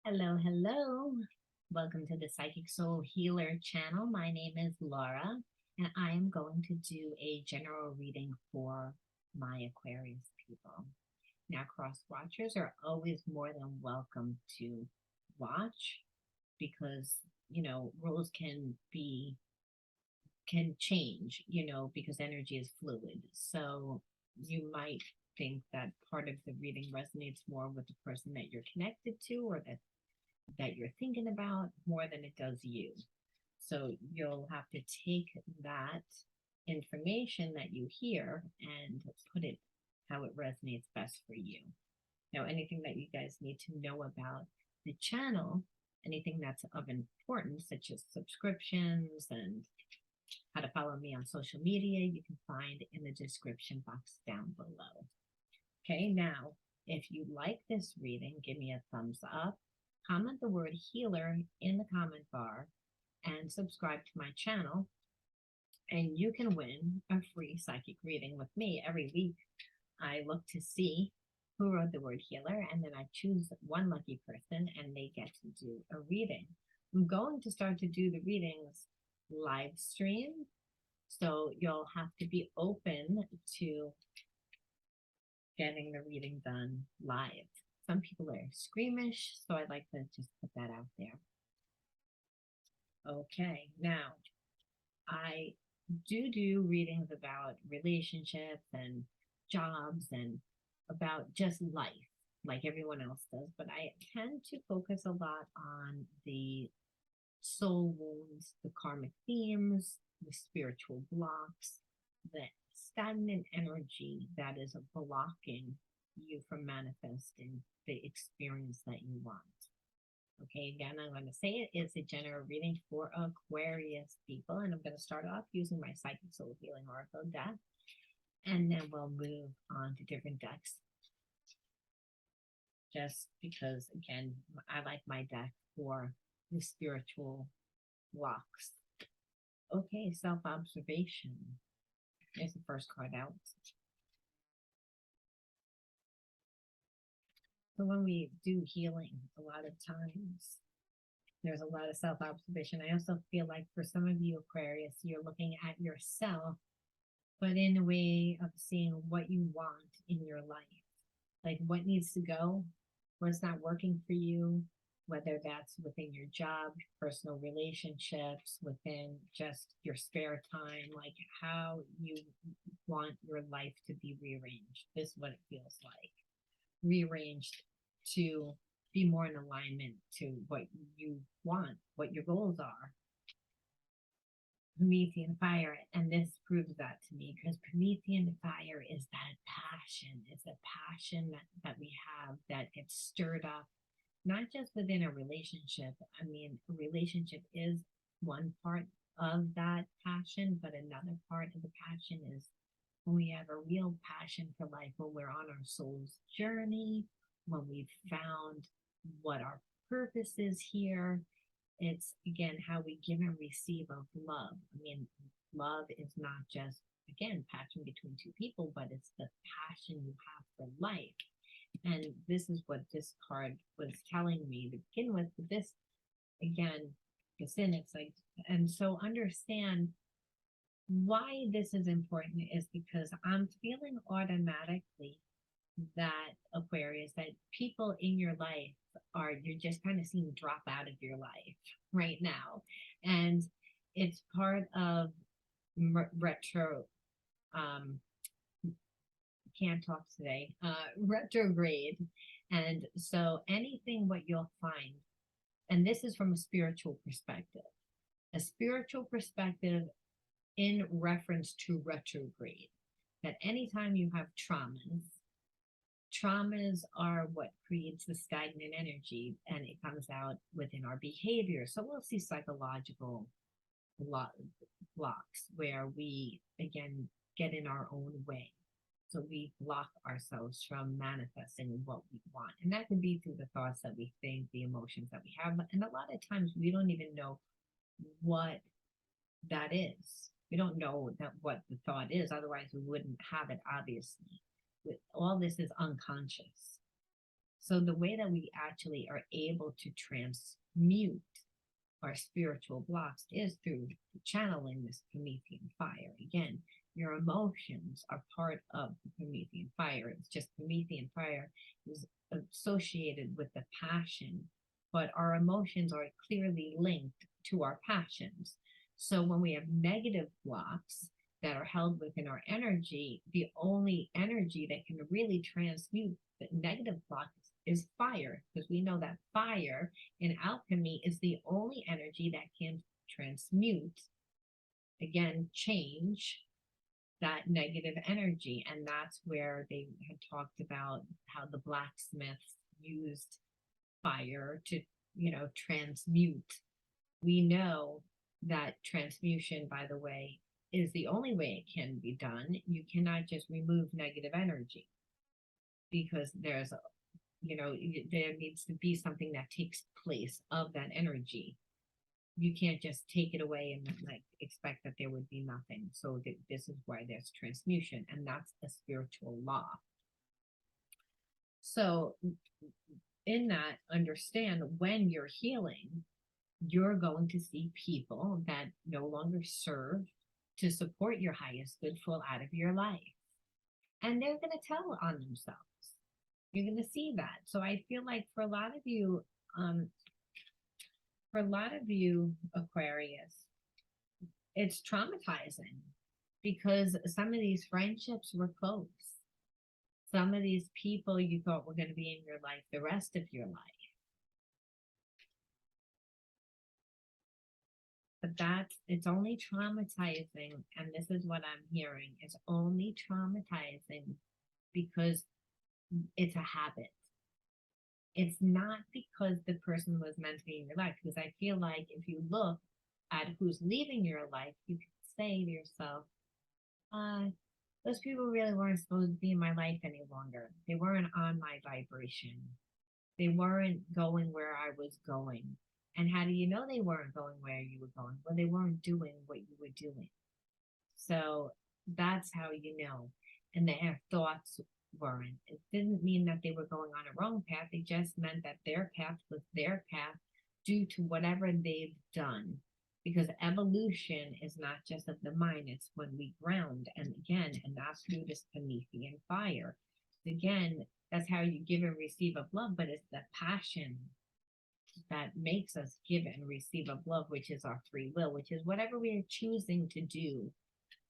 Hello, hello. Welcome to the Psychic Soul Healer channel. My name is Laura, and I am going to do a general reading for my Aquarius people. Now, cross watchers are always more than welcome to watch because, rules can change, because energy is fluid. So you might think that part of the reading resonates more with the person that you're connected to or that you're thinking about more than it does you. So you'll have to take that information that you hear and put it how it resonates best for you. Now, anything that you guys need to know about the channel, anything that's of importance, such as subscriptions and how to follow me on social media, you can find in the description box down below. Okay, now, if you like this reading, give me a thumbs up, comment the word healer in the comment bar, and subscribe to my channel. And you can win a free psychic reading with me every week. I look to see who wrote the word healer, and then I choose one lucky person, and they get to do a reading. I'm going to start to do the readings live stream, so you'll have to be open to getting the reading done live. Some people are squeamish, so I'd like to just put that out there. Okay, now I do readings about relationships and jobs and about just life, like everyone else does, but I tend to focus a lot on the soul wounds, the karmic themes, the spiritual blocks, the stagnant energy that is blocking you from manifesting the experience that you want. Okay, again, I'm going to say it is a general reading for Aquarius people, and I'm going to start off using my Psychic Soul Healing Oracle deck, and then we'll move on to different decks. Just because, again, I like my deck for the spiritual blocks. Okay, self-observation. There's the first card out. So when we do healing, a lot of times there's a lot of self-observation. I also feel like for some of you Aquarius, you're looking at yourself, but in a way of seeing what you want in your life. Like what needs to go, what's not working for you, whether that's within your job, personal relationships, within just your spare time, like how you want your life to be rearranged. This is what it feels like. Rearranged to be more in alignment to what you want, what your goals are. Promethean fire, and this proves that to me because Promethean fire is that passion. It's a passion that we have that gets stirred up, not just within a relationship. I mean, a relationship is one part of that passion, but another part of the passion is when we have a real passion for life, when we're on our soul's journey, when we've found what our purpose is here. It's again how we give and receive of love. I mean, love is not just, again, passion between two people, but it's the passion you have for life. And this is what this card was telling me to begin with. This, again, it's like, and so understand why this is important is because I'm feeling automatically that Aquarius, that people in your life you're just kind of seeing drop out of your life right now. And it's part of retro, can't talk today, retrograde. And so anything what you'll find, and this is from a spiritual perspective in reference to retrograde, that anytime you have traumas are what creates the stagnant energy, and it comes out within our behavior. So we'll see psychological blocks where we, again, get in our own way. So we block ourselves from manifesting what we want. And that can be through the thoughts that we think, the emotions that we have. And a lot of times we don't even know what that is. We don't know what the thought is. Otherwise, we wouldn't have it, obviously. All this is unconscious. So the way that we actually are able to transmute our spiritual blocks is through channeling this Promethean fire. Again, your emotions are part of the Promethean fire. It's just Promethean fire is associated with the passion, but our emotions are clearly linked to our passions. So when we have negative blocks that are held within our energy, the only energy that can really transmute the negative blocks is fire, because we know that fire in alchemy is the only energy that can transmute, again, change that negative energy. And that's where they had talked about how the blacksmiths used fire to, transmute. We know that transmutation, by the way, is the only way it can be done. You cannot just remove negative energy, because there needs to be something that takes place of that energy. You can't just take it away and like expect that there would be nothing. So this is why there's transmutation, and that's a spiritual law. So in that, understand when you're healing, you're going to see people that no longer serve to support your highest good fall out of your life. And they're going to tell on themselves. You're going to see that. So I feel like for a lot of you, Aquarius, it's traumatizing because some of these friendships were close. Some of these people you thought were going to be in your life the rest of your life. But it's only traumatizing, and this is what I'm hearing, it's only traumatizing because it's a habit. It's not because the person was meant to be in your life, because I feel like if you look at who's leaving your life, you can say to yourself, those people really weren't supposed to be in my life any longer. They weren't on my vibration. They weren't going where I was going. And how do you know they weren't going where you were going? Well, they weren't doing what you were doing. So that's how you know. And their thoughts weren't. It didn't mean that they were going on a wrong path. It just meant that their path was their path due to whatever they've done. Because evolution is not just of the mind, it's when we ground. And again, and that's through this Promethean fire. Again, that's how you give and receive of love, but it's the passion that makes us give and receive of love, which is our free will, which is whatever we are choosing to do,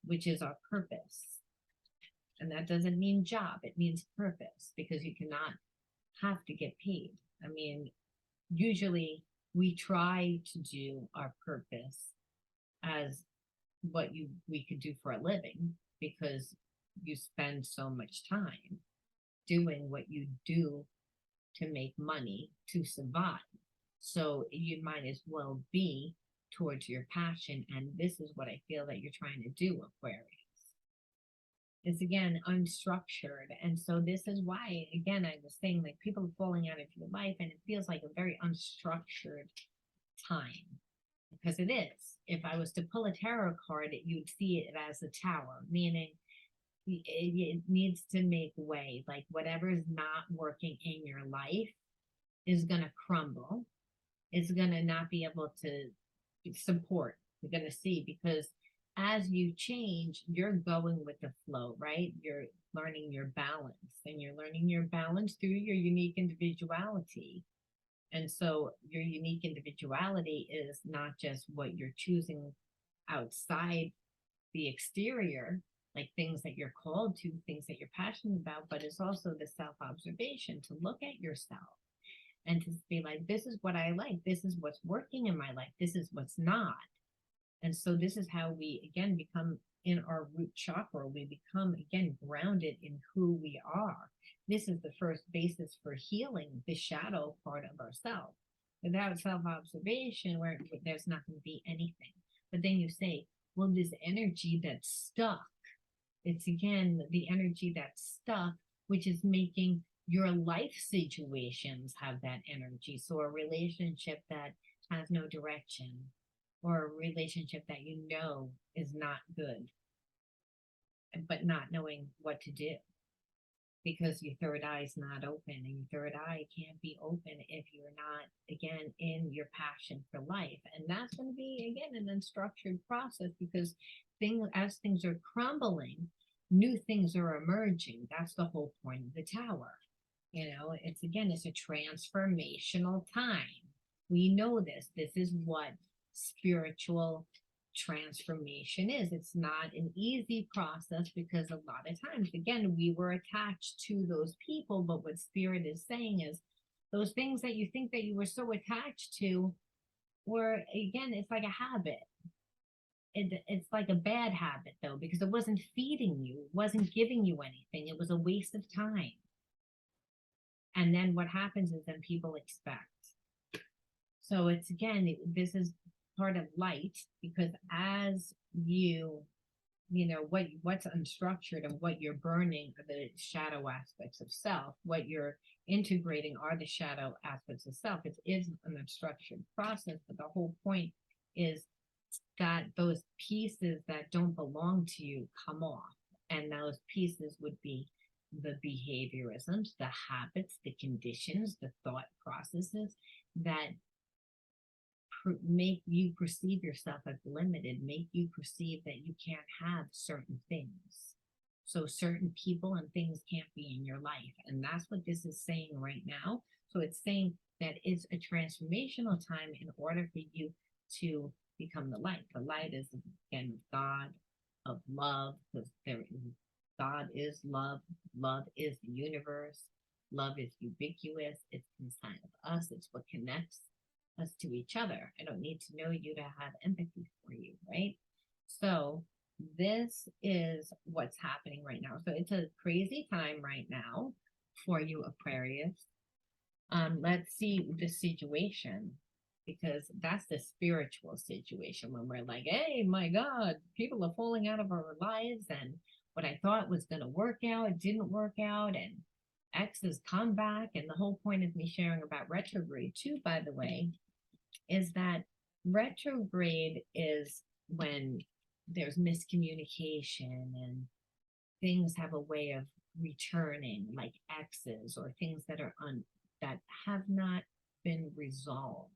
which is our purpose. And that doesn't mean job, it means purpose, because you cannot have to get paid. I mean, usually we try to do our purpose as what we could do for a living, because you spend so much time doing what you do to make money to survive. So you might as well be towards your passion. And this is what I feel that you're trying to do, Aquarius. It's again unstructured. And so this is why, again, I was saying, like, people are falling out of your life, and it feels like a very unstructured time, because it is. If I was to pull a tarot card, you'd see it as a tower, meaning it needs to make way. Like whatever is not working in your life is going to crumble. It's going to not be able to support. You're going to see, because as you change, you're going with the flow, right? You're learning your balance, and you're learning your balance through your unique individuality. And so your unique individuality is not just what you're choosing outside the exterior, like things that you're called to, things that you're passionate about, but it's also the self-observation to look at yourself and to be like, this is what I like, this is what's working in my life, this is what's not. And so this is how we, again, become in our root chakra. We become, again, grounded in who we are. This is the first basis for healing the shadow part of ourselves. Without self-observation, where there's not going to be anything. But then you say, well, this energy that's stuck, it's again the energy that's stuck, which is making your life situations have that energy. So a relationship that has no direction, or a relationship that you know is not good, but not knowing what to do. because your third eye is not open, and your third eye can't be open if you're not, again, in your passion for life. And that's going to be, again, an unstructured process, because as things are crumbling, new things are emerging. That's the whole point of the tower. It's, again, it's a transformational time. We know this. This is what spiritual transformation is. It's not an easy process, because a lot of times, again, we were attached to those people. But what spirit is saying is, those things that you think that you were so attached to were, again, it's like a habit. It's like a bad habit, though, because it wasn't feeding you, it wasn't giving you anything. It was a waste of time. And then what happens is, then people expect. So it's, again, this is part of light, because as what's unstructured and what you're burning are the shadow aspects of self. What you're integrating are the shadow aspects of self. It is an unstructured process, but the whole point is that those pieces that don't belong to you come off. And those pieces would be the behaviorisms, the habits, the conditions, the thought processes that make you perceive yourself as limited, make you perceive that you can't have certain things. So certain people and things can't be in your life. And that's what this is saying right now. So it's saying that it's a transformational time in order for you to become the light. The light is, again, God of love, because God is love. Love is the universe. Love is ubiquitous. It's inside of us. It's what connects us to each other. I don't need to know you to have empathy for you, right? So this is what's happening right now. So it's a crazy time right now for you, Aquarius. Let's see the situation, because that's the spiritual situation, when we're like, hey, my God, people are falling out of our lives, and what I thought was going to work out, it didn't work out, and X has come back. And the whole point of me sharing about retrograde too, by the way, is that retrograde is when there's miscommunication and things have a way of returning, like X's, or things that are that have not been resolved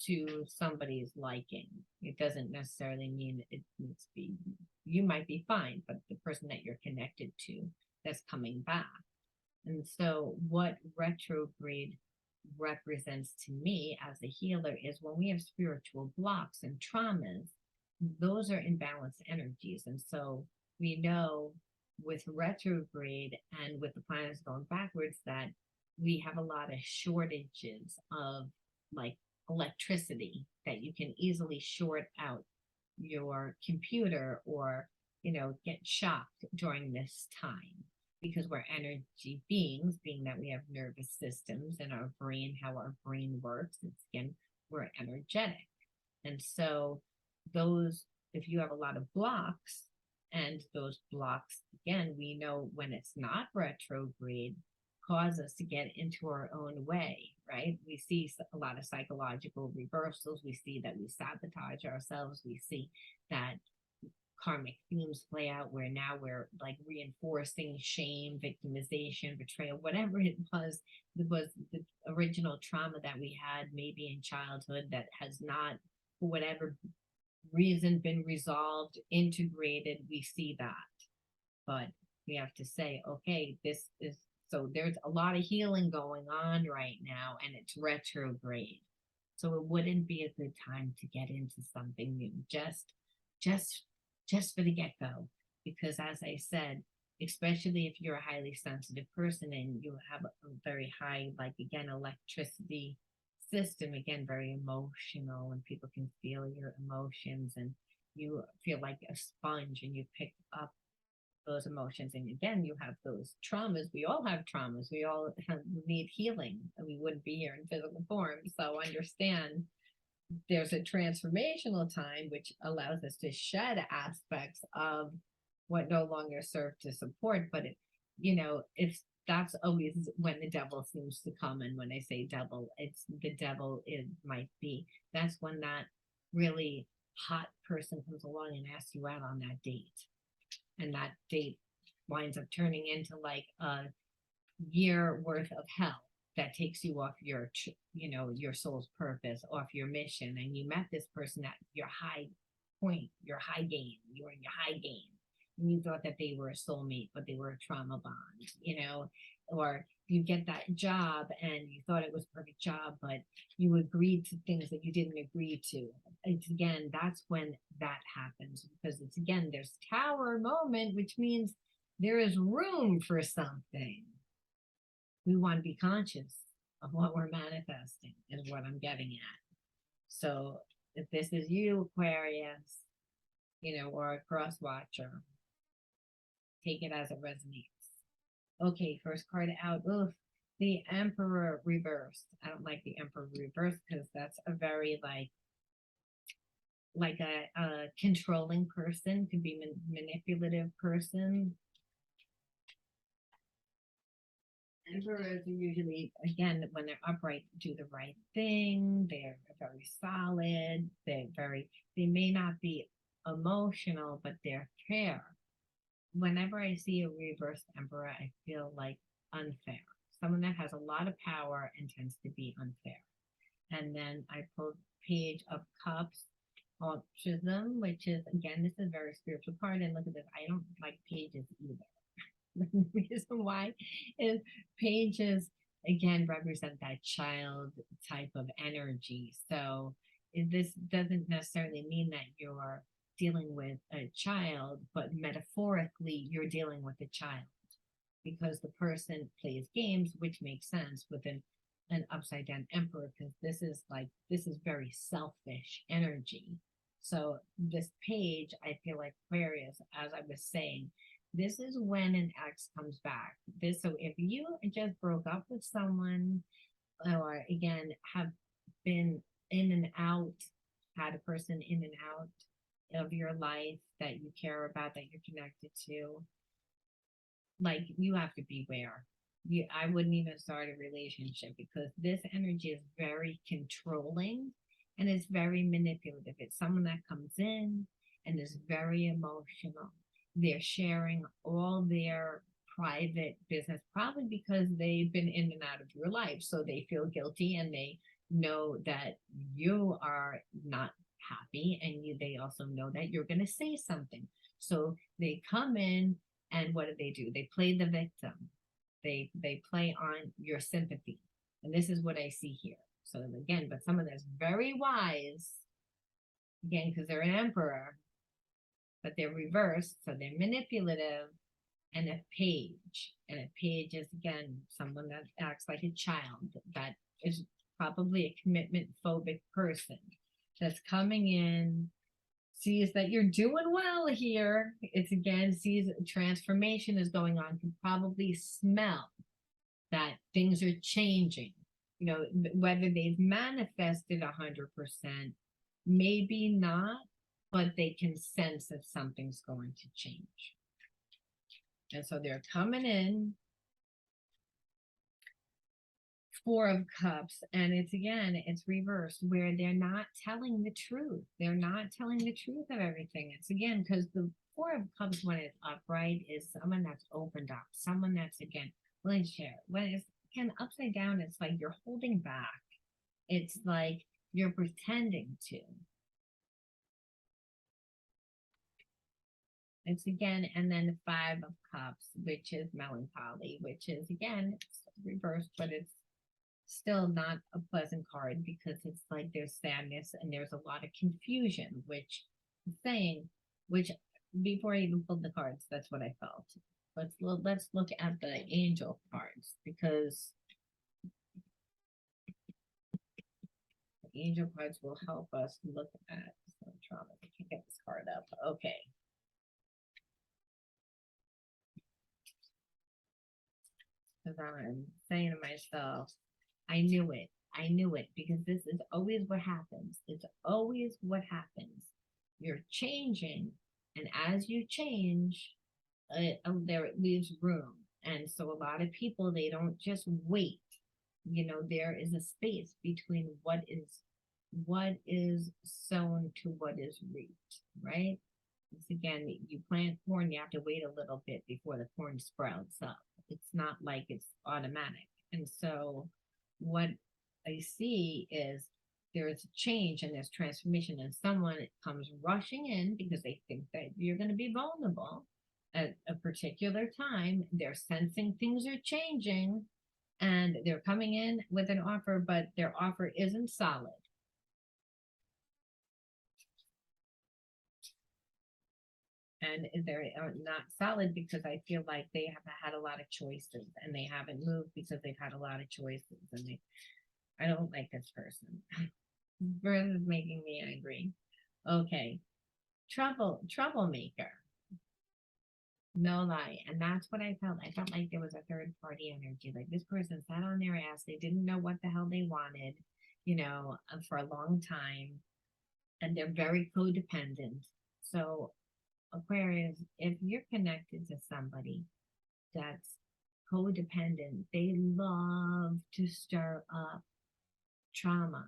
to somebody's liking. It doesn't necessarily mean it needs to be, you might be fine, but the person that you're connected to that's coming back. And so what retrograde represents to me as a healer is, when we have spiritual blocks and traumas, those are imbalanced energies. And so we know with retrograde and with the planets going backwards that we have a lot of shortages of, like, electricity, that you can easily short out your computer, or get shocked during this time, because we're energy beings, being that we have nervous systems and our brain, how our brain works. It's, again, we're energetic. And so if you have a lot of blocks, and those blocks, again, we know when it's not retrograde, cause us to get into our own way, right? We see a lot of psychological reversals. We see that we sabotage ourselves. We see that karmic themes play out, where now we're like reinforcing shame, victimization, betrayal, whatever it was the original trauma that we had maybe in childhood that has not, for whatever reason, been resolved, integrated. We see that. But we have to say, okay, so there's a lot of healing going on right now, and it's retrograde. So it wouldn't be a good time to get into something new, just for the get-go. Because, as I said, especially if you're a highly sensitive person and you have a very high, like, again, electricity system, again, very emotional, and people can feel your emotions, and you feel like a sponge, and you pick up those emotions. And again, you have those traumas. We all have traumas. We all need healing, and we wouldn't be here in physical form. So understand, there's a transformational time which allows us to shed aspects of what no longer serve to support. But that's always when the devil seems to come. And when I say devil, it's the devil. That's when that really hot person comes along and asks you out on that date. And that date winds up turning into like a year worth of hell that takes you off your, your soul's purpose, off your mission. And you met this person at your high point, your high game, you were in your high game. And you thought that they were a soulmate, but they were a trauma bond, or you get that job and you thought it was a perfect job, but you agreed to things that you didn't agree to. It's again, that's when that happens, because it's again, there's tower moment, which means there is room for something. We want to be conscious of what we're manifesting, is what I'm getting at. So if this is you, Aquarius, or a cross watcher, take it as it resonates. Okay, first card out. Oof, the Emperor reversed. I don't like the Emperor reversed because that's a very like a controlling person, could be manipulative person. Emperors are usually, again, when they're upright, do the right thing. They're very solid. They may not be emotional, but they're fair. Whenever I see a reversed emperor, I feel like unfair. Someone that has a lot of power and tends to be unfair. And then I pulled Page of Cups, Altruism, which is, again, this is a very spiritual card. And look at this, I don't like pages either. The reason why is pages, again, represent that child type of energy. So this doesn't necessarily mean that you're dealing with a child, but metaphorically, you're dealing with a child, because the person plays games, which makes sense with an upside down emperor, because this is very selfish energy. So this page, I feel like Aquarius, as I was saying, this is when an ex comes back. So if you just broke up with someone, or again have been in and out, had a person in and out of your life that you care about, that you're connected to, like, you have to beware. I wouldn't even start a relationship, because this energy is very controlling and it's very manipulative. It's someone that comes in and is very emotional. They're sharing all their private business, probably because they've been in and out of your life. So they feel guilty and they know that you are not happy, and they also know that you're going to say something. So they come in, and what do? They play the victim. They play on your sympathy. And this is what I see here. So again, but someone that's very wise, again, because they're an emperor, but they're reversed, so they're manipulative, and a page. And a page is, again, someone that acts like a child, that is probably a commitment phobic person that's coming in, sees that you're doing well here. It's, again, sees transformation is going on, can probably smell that things are changing. Whether they've manifested 100%, maybe not, but they can sense that something's going to change. And so they're coming in. Four of Cups, and it's reversed, where they're not telling the truth. They're not telling the truth of everything. It's, again, because the Four of Cups, when it's upright, is someone that's opened up, someone that's, again, willing to share. When it's, again, upside down, it's like you're holding back. It's like you're pretending to. It's, again, and then the Five of Cups, which is melancholy, which is, again, it's reversed, but it's still not a pleasant card, because it's like there's sadness and there's a lot of confusion, which before I even pulled the cards, that's what I felt. Let's look at the angel cards, because the angel cards will help us look at some trauma. I can't get this card up. Okay. Because I'm saying to myself, I knew it, because this is always what happens. It's always what happens. You're changing, and as you change, there it leaves room. And so a lot of people, they don't just wait. There is a space between what is sown to what is reaped, right? It's again, you plant corn, you have to wait a little bit before the corn sprouts up. It's not like it's automatic. And so what I see is there's change and there's transformation, and someone comes rushing in because they think that you're going to be vulnerable at a particular time. They're sensing things are changing and they're coming in with an offer, but their offer isn't solid. And they're not solid because I feel like they have had a lot of choices and they haven't moved because they've had a lot of choices, and I don't like this person. This is making me angry. Okay. Troublemaker. No lie. And that's what I felt. I felt like there was a third party energy. Like this person sat on their ass. They didn't know what the hell they wanted, for a long time. And they're very codependent. So Aquarius, if you're connected to somebody that's codependent, they love to stir up trauma.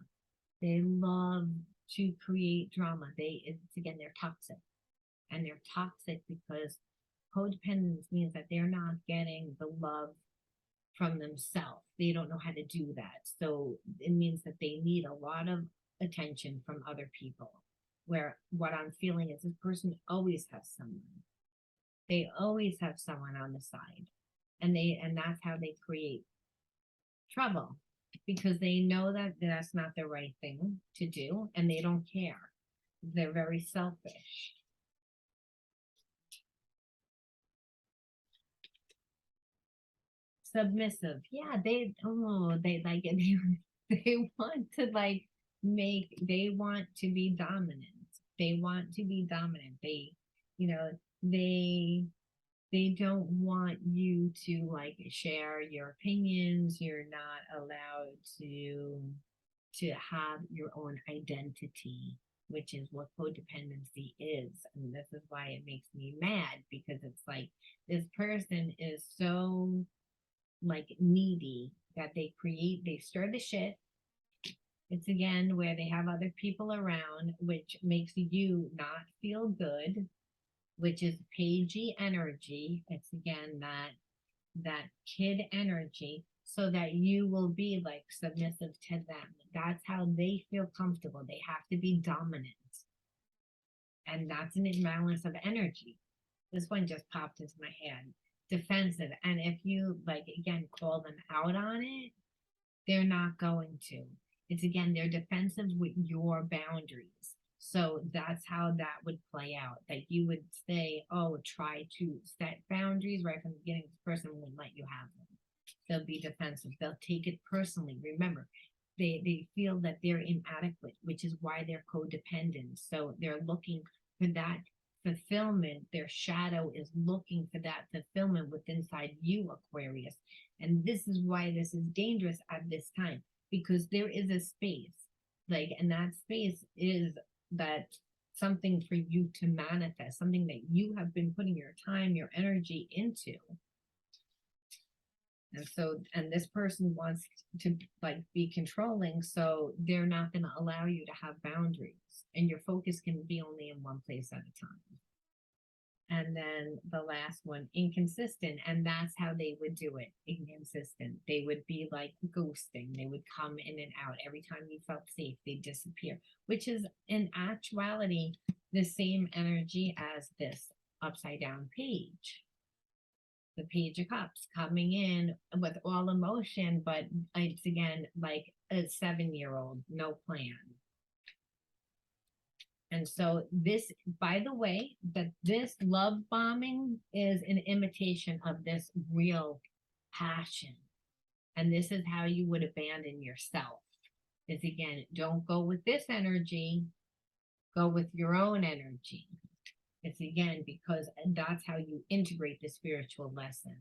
They love to create drama. They're toxic. And they're toxic because codependence means that they're not getting the love from themselves. They don't know how to do that. So it means that they need a lot of attention from other people. Where what I'm feeling is this person always has someone. They always have someone on the side. And that's how they create trouble, because they know that that's not the right thing to do and they don't care. They're very selfish. Submissive. Yeah, they like it. They want to they want to be dominant. They want to be dominant. You know, they they don't want you to share your opinions. You're not allowed to have your own identity, which is what codependency is. And this is why it makes me mad, because it's like this person is so needy that they stir the shit. It's again where they have other people around, which makes you not feel good, which is pagey energy. It's again that kid energy, so that you will be submissive to them. That's how they feel comfortable. They have to be dominant. And that's an imbalance of energy. This one just popped into my head. Defensive. And if you again call them out on it, they're not going to. It's again, they're defensive with your boundaries. So that's how that would play out. That you would say, oh, try to set boundaries right from the beginning. This person won't let you have them. They'll be defensive. They'll take it personally. Remember, they feel that they're inadequate, which is why they're codependent. So they're looking for that fulfillment. Their shadow is looking for that fulfillment within inside you, Aquarius. And this is why this is dangerous at this time, because there is a space, and that space is that something for you to manifest, something that you have been putting your time, your energy into. And so, and this person wants to be controlling, so they're not going to allow you to have boundaries, and your focus can be only in one place at a time. And then the last one, inconsistent, and that's how they would do it. Inconsistent. They would be ghosting. They would come in and out. Every time you felt safe, they disappear, which is in actuality the same energy as this upside down page. The Page of Cups coming in with all emotion, but it's again like a 7-year-old, no plan. And so this, by the way, that this love bombing is an imitation of this real passion. And this is how you would abandon yourself. Is again, don't go with this energy, go with your own energy. It's again, because that's how you integrate the spiritual lesson.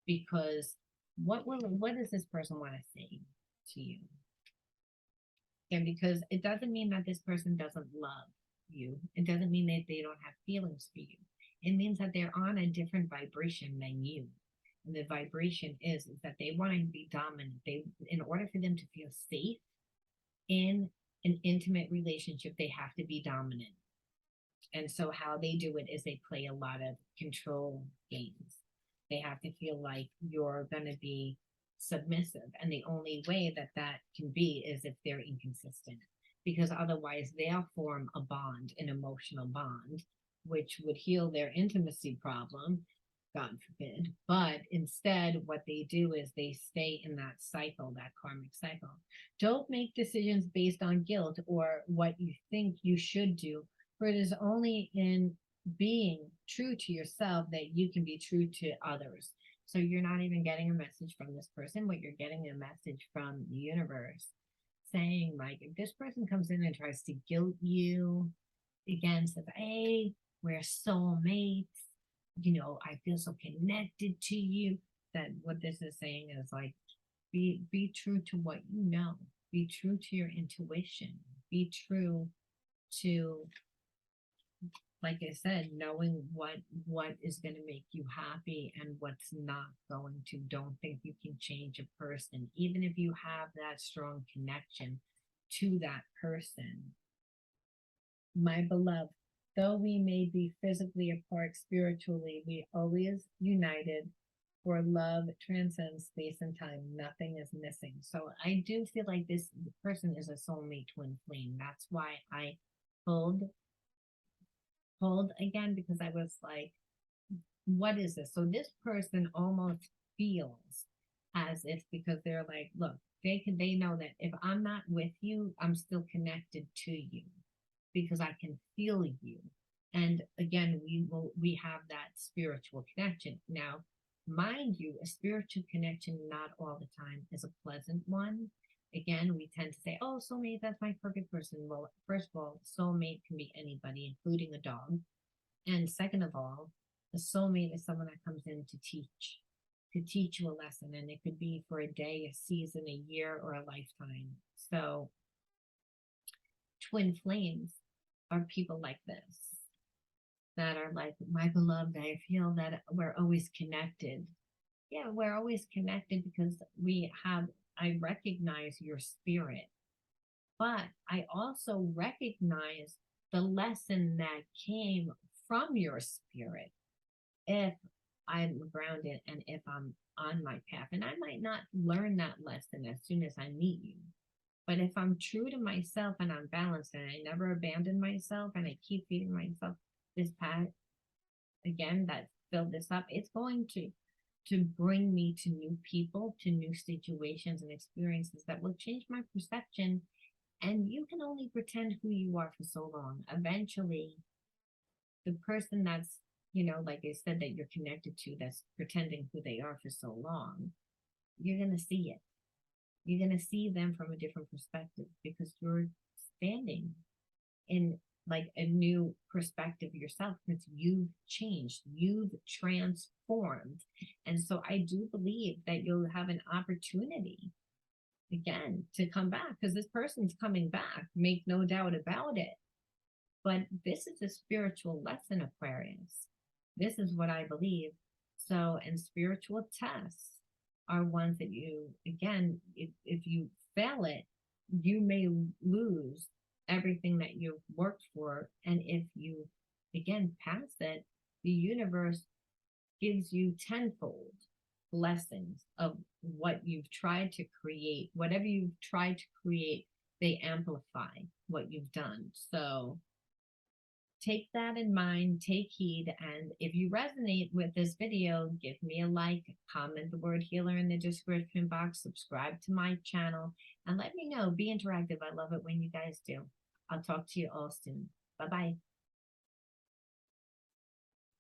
Because what does this person want to say to you? And because it doesn't mean that this person doesn't love you. It doesn't mean that they don't have feelings for you. It means that they're on a different vibration than you. And the vibration is that they want to be dominant. In order for them to feel safe in an intimate relationship, they have to be dominant. And so how they do it is they play a lot of control games. They have to feel like you're going to be submissive. And the only way that that can be is if they're inconsistent, because otherwise they'll form a bond, an emotional bond, which would heal their intimacy problem, God forbid. But instead, what they do is they stay in that cycle, that karmic cycle. Don't make decisions based on guilt or what you think you should do, for it is only in being true to yourself that you can be true to others. So you're not even getting a message from this person, but you're getting a message from the universe saying, like, if this person comes in and tries to guilt you, again, says, hey, we're soulmates, I feel so connected to you, that what this is saying is like, be true to what you know, be true to your intuition, be true to, like I said, knowing what is going to make you happy and what's not going to. Don't think you can change a person, even if you have that strong connection to that person. My beloved, though we may be physically apart spiritually, we always united, for love transcends space and time. Nothing is missing. So I do feel like this person is a soulmate twin flame. That's why I pulled again, because I was like, what is this? So this person almost feels as if, because they're like, look, they know that if I'm not with you, I'm still connected to you because I can feel you. And again, we have that spiritual connection. Now, mind you, a spiritual connection not all the time is a pleasant one. Again, we tend to say, oh, soulmate, that's my perfect person. Well, first of all, soulmate can be anybody, including a dog. And second of all, a soulmate is someone that comes in to teach you a lesson. And it could be for a day, a season, a year, or a lifetime. So twin flames are people like this that are like, my beloved, I feel that we're always connected. Yeah, we're always connected because I recognize your spirit, but I also recognize the lesson that came from your spirit if I'm grounded and if I'm on my path. And I might not learn that lesson as soon as I meet you. But if I'm true to myself and I'm balanced and I never abandon myself and I keep feeding myself this path, again, that filled this up, it's going to bring me to new people, to new situations and experiences that will change my perception. And you can only pretend who you are for so long. Eventually, the person that's, like I said, that you're connected to, that's pretending who they are for so long, you're going to see it. You're going to see them from a different perspective because you're standing in like a new perspective yourself because you've changed, you've transformed. And so I do believe that you'll have an opportunity again to come back because this person's coming back, make no doubt about it. But this is a spiritual lesson, Aquarius. This is what I believe. So, and spiritual tests are ones that you, again, if you fail it, you may lose everything that you've worked for. And if you, again, pass it, the universe gives you tenfold blessings of what you've tried to create. Whatever you've tried to create, they amplify what you've done. So take that in mind, take heed, and if you resonate with this video, give me a like, comment the word healer in the description box, subscribe to my channel, and let me know. Be interactive. I love it when you guys do. I'll talk to you all soon. Bye-bye.